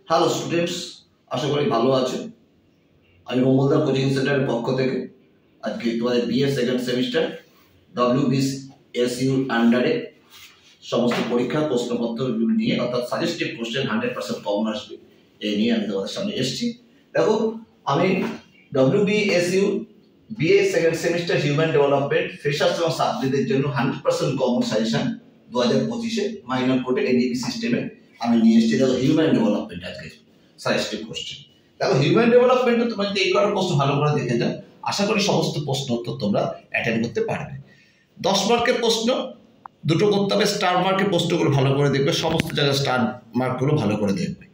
Hello students, আশা করি ভালো আছে। আমি মঙ্গলদার কোচিং সেন্টারের পক্ষ থেকে আজকে তোমাদের বিএ সেকেন্ড সেমিস্টার WBSU আন্ডারে সমস্ত পরীক্ষা প্রশ্নপত্রগুলো নিয়ে, অর্থাৎ সাজেস্টিভ কোশ্চেন 100% কমন আসবে এই নিয়ে আমি তোমাদের সামনে এসেছি। দেখো, আমি WBSU BA second semester human development freshers এবং সাবজেক্টদের জন্য 100% কমন সাজেশন 2025-এ মাইনর কোর্টে এনইপি সিস্টেমে আমি নিয়ে এসেছি। দেখো, হিউম্যান ডেভেলপমেন্ট আজকে সাজেস্টিভ কোশ্চেন। দেখো, হিউম্যান ডেভেলপমেন্টে তোমরা যদি এই কটা প্রশ্ন ভালো করে দেখে যাও, আশা করি সমস্ত প্রশ্ন উত্তর তোমরা অ্যাটেন্ড করতে পারবে। 10 মার্কের প্রশ্ন দুটো করতে হবে। স্টার মার্কের প্রশ্নগুলো ভালো করে দেখবে, সমস্ত জায়গায় স্টার মার্কগুলো ভালো করে দেখবে।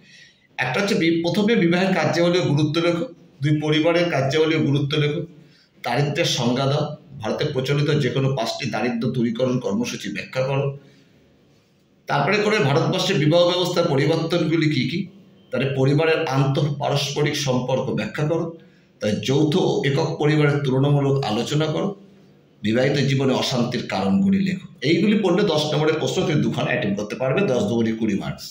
একটা হচ্ছে প্রথমে বিবাহের কার্যাবলীর গুরুত্ব লেখো, 2 পরিবারের কার্যাবলীর গুরুত্ব লেখো, দারিদ্র্যের সংজ্ঞা দাও, ভারতে প্রচলিত যে কোনো 5টি দারিদ্র্য দূরীকরণ কর্মসূচি ব্যাখ্যা করো। তারপরে করে ভারতবর্ষের বিবাহ ব্যবস্থার পরিবর্তনগুলি কী কী, তাহলে পরিবারের পারস্পরিক সম্পর্ক ব্যাখ্যা করো, তাই যৌথ ও একক পরিবারের তুলনামূলক আলোচনা করো, বিবাহিত জীবনে অশান্তির কারণগুলি লেখো। এইগুলি পড়লে 10 নম্বরের প্রশ্ন তুমি 2খানা অ্যাটেন্ড করতে পারবে, 10 দুগুণে 20 মার্কস।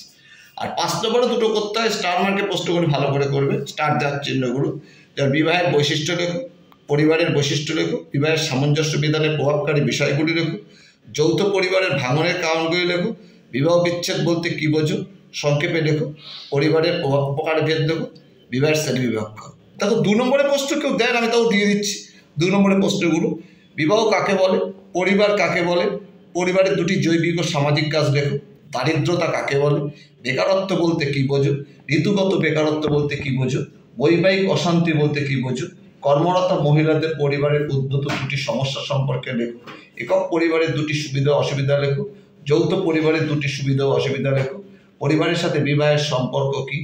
আর 5 নম্বরে দুটো করতে হয়। স্টার মার্কের প্রশ্নগুলি ভালো করে করবে, স্টার দেওয়ার চিহ্নগুলো। যার বিবাহের বৈশিষ্ট্য লেখো, পরিবারের বৈশিষ্ট্য লেখো, বিবাহের সামঞ্জস্য বিধানের প্রভাবকারী বিষয়গুলি লেখো, যৌথ পরিবারের ভাঙনের কারণগুলি লেখো, বিবাহ বিচ্ছেদ বলতে কী বোঝো সংক্ষেপে লেখো, পরিবারের প্রভাব উপকার ভেদ লেখো, বিবাহের শ্রেণী বিভাগ করো। দেখো, 2 নম্বরের প্রশ্ন কেউ দেন, আমি তাও দিয়ে দিচ্ছি। 2 নম্বরের প্রশ্নগুলো: বিবাহ কাকে বলে, পরিবার কাকে বলে, পরিবারের 2টি জৈবিক ও সামাজিক কাজ লেখো, দারিদ্রতা কাকে বলে, বেকারত্ব বলতে কী বোঝো, ঋতুগত বেকারত্ব বলতে কী বোঝো, বৈবাহিক অশান্তি বলতে কী বোঝো, কর্মরত মহিলাদের পরিবারের উদ্ভূত 2টি সমস্যা সম্পর্কে লেখো, একক পরিবারের 2টি সুবিধা অসুবিধা লেখো, যৌথ পরিবারের 2টি সুবিধা ও অসুবিধা লেখো, পরিবারের সাথে বিবাহের সম্পর্ক কী,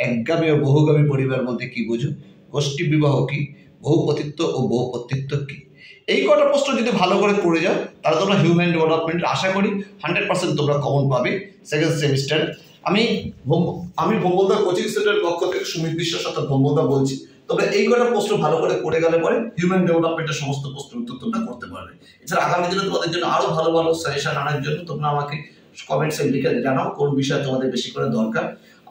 একগামী ও বহুগামী পরিবার বলতে কী বোঝো, গোষ্ঠী বিবাহ কী, বহুপতিত্ব ও বহুপতিত্ব কী। এই কটা প্রশ্ন যদি ভালো করে পড়ে যাও, তাহলে তোমরা হিউম্যান ডেভেলপমেন্ট আশা করি 100% তোমরা কমন পাবে সেকেন্ড সেমিস্টার। আমি ভোম্বলদার কোচিং সেন্টারের পক্ষ থেকে সুমিত বিশ্বাস অর্থাৎ ভোম্বলদা বলছি। তোমরা এই কটা প্রশ্ন ভালো করে পড়ে গেলে পরে হিউম্যান ডেভেলপমেন্টের সমস্ত প্রশ্ন উত্তর তোমরা করতে পারবে। এছাড়া আগামী দিনে তোমাদের জন্য আরো ভালো ভালো সাজেশন আনার জন্য তোমরা আমাকে কমেন্টসে লিখে জানাও কোন বিষয় তোমাদের বেশি করে দরকার।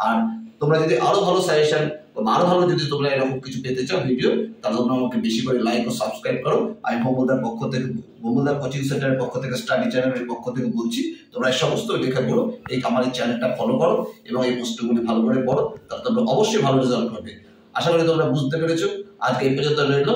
আর তোমরা যদি আরো ভালো সাজেশন বা আরো ভালো যদি তোমরা এরকম কিছু পেতে চাও ভিডিও, তাহলে তোমরা আমাকে বেশি করে লাইক ও সাবস্ক্রাইব করো। আমি ভোম্বলদার পক্ষ থেকে, ভোম্বলদার কোচিং সেন্টারের পক্ষ থেকে, স্টাডি চ্যানেলের পক্ষ থেকে বলছি, তোমরা এই সমস্ত লেখাগুলো আমার এই চ্যানেলটা ফলো করো এবং এই প্রশ্নগুলি ভালো করে পড়ো, তাহলে তোমরা অবশ্যই ভালো রেজাল্ট করবে। আশা করি তোমরা বুঝতে পেরেছো। আজকে এই পর্যন্ত রইল।